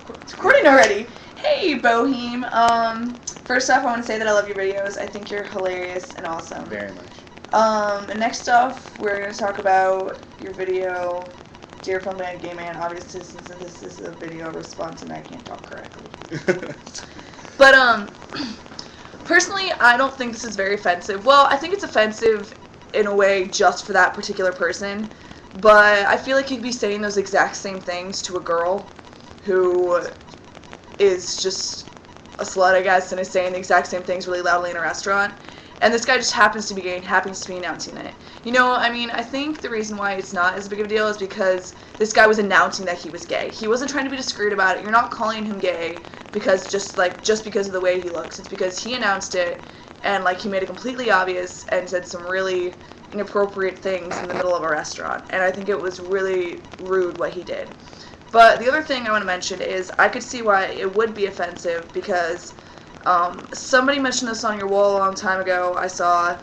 It's recording already. Hey, Boheme. First off, I want to say that I love your videos. I think you're hilarious and awesome. Very much. And next off, we're going to talk about your video, Dear Flamboyant Gay Man. Obviously, since this is a video response and I can't talk correctly. But, personally, I don't think this is very offensive. Well, I think it's offensive in a way just for that particular person. But I feel like you'd be saying those exact same things to a girl who is just a slut, I guess, and is saying the exact same things really loudly in a restaurant. And this guy just happens to be gay and happens to be announcing it. You know, I mean, I think the reason why it's not as big of a deal is because this guy was announcing that he was gay. He wasn't trying to be discreet about it. You're not calling him gay because just because of the way he looks. It's because he announced it and, like, he made it completely obvious and said some really inappropriate things in the middle of a restaurant. And I think it was really rude what he did. But the other thing I want to mention is I could see why it would be offensive because somebody mentioned this on your wall a long time ago. I saw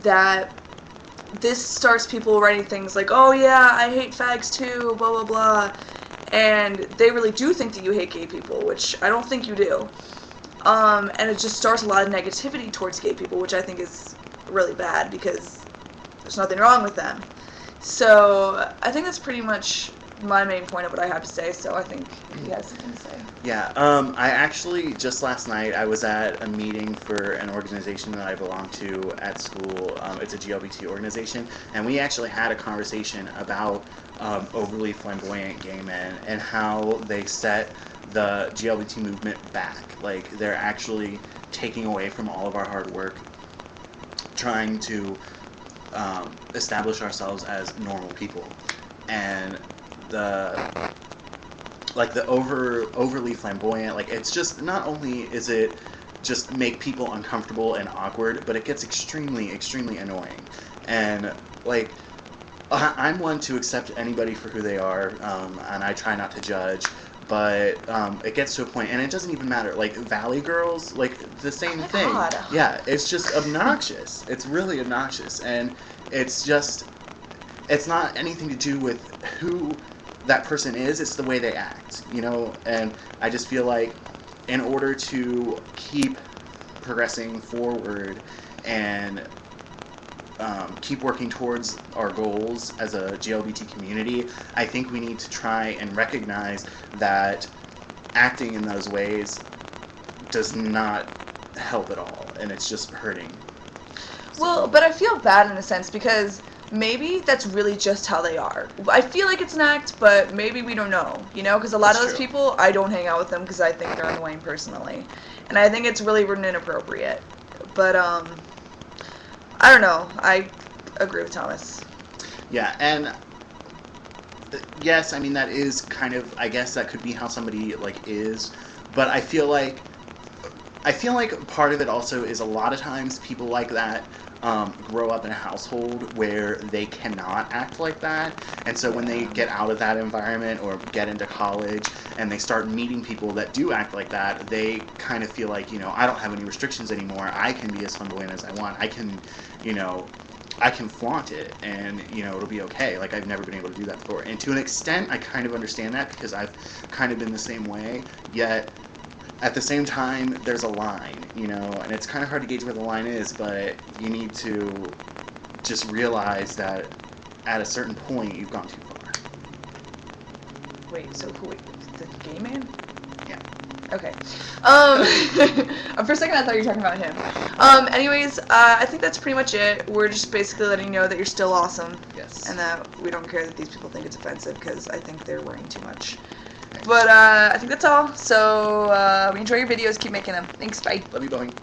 that this starts people writing things like, oh yeah, I hate fags too, blah blah blah. And they really do think that you hate gay people, which I don't think you do. And it just starts a lot of negativity towards gay people, which I think is really bad because there's nothing wrong with them. So I think that's pretty much my main point of what I have to say, so I think he has something to say. Yeah, I actually, just last night, I was at a meeting for an organization that I belong to at school. It's a GLBT organization, and we actually had a conversation about overly flamboyant gay men and how they set the GLBT movement back. Like, they're actually taking away from all of our hard work, trying to establish ourselves as normal people. And the overly flamboyant, like, it's just, not only is it just make people uncomfortable and awkward, but it gets extremely, extremely annoying. And, like, I'm one to accept anybody for who they are, and I try not to judge, but it gets to a point, and it doesn't even matter, like, Valley Girls, like, the same thing. God. Yeah, it's just obnoxious. It's really obnoxious, and it's just, it's not anything to do with who that person is, it's the way they act, you know. And I just feel like in order to keep progressing forward and keep working towards our goals as a GLBT community, I think we need to try and recognize that acting in those ways does not help at all, and it's just hurting. Well, but I feel bad in a sense because maybe that's really just how they are. I feel like it's an act, but maybe we don't know, you know? Because a lot of those people, I don't hang out with them because I think they're annoying personally. And I think it's really rude and inappropriate. But, I don't know. I agree with Thomas. Yeah, and yes, I mean, that is kind of, I guess that could be how somebody, like, is. But I feel like part of it also is a lot of times people like that grow up in a household where they cannot act like that, and so when they get out of that environment or get into college and they start meeting people that do act like that, they kind of feel like, you know, I don't have any restrictions anymore, I can be as flamboyant as I want, I can, you know, I can flaunt it, and, you know, it'll be okay. Like, I've never been able to do that before. And to an extent, I kind of understand that because I've kind of been the same way, yet at the same time, there's a line, you know, and it's kind of hard to gauge where the line is, but you need to just realize that at a certain point, you've gone too far. Wait, so who, the gay man? Yeah. Okay. For a second I thought you were talking about him. Anyways, I think that's pretty much it. We're just basically letting you know that you're still awesome. Yes. And that we don't care that these people think it's offensive, because I think they're worrying too much. But I think that's all. So enjoy your videos. Keep making them. Thanks. Bye. Love you, Boeing.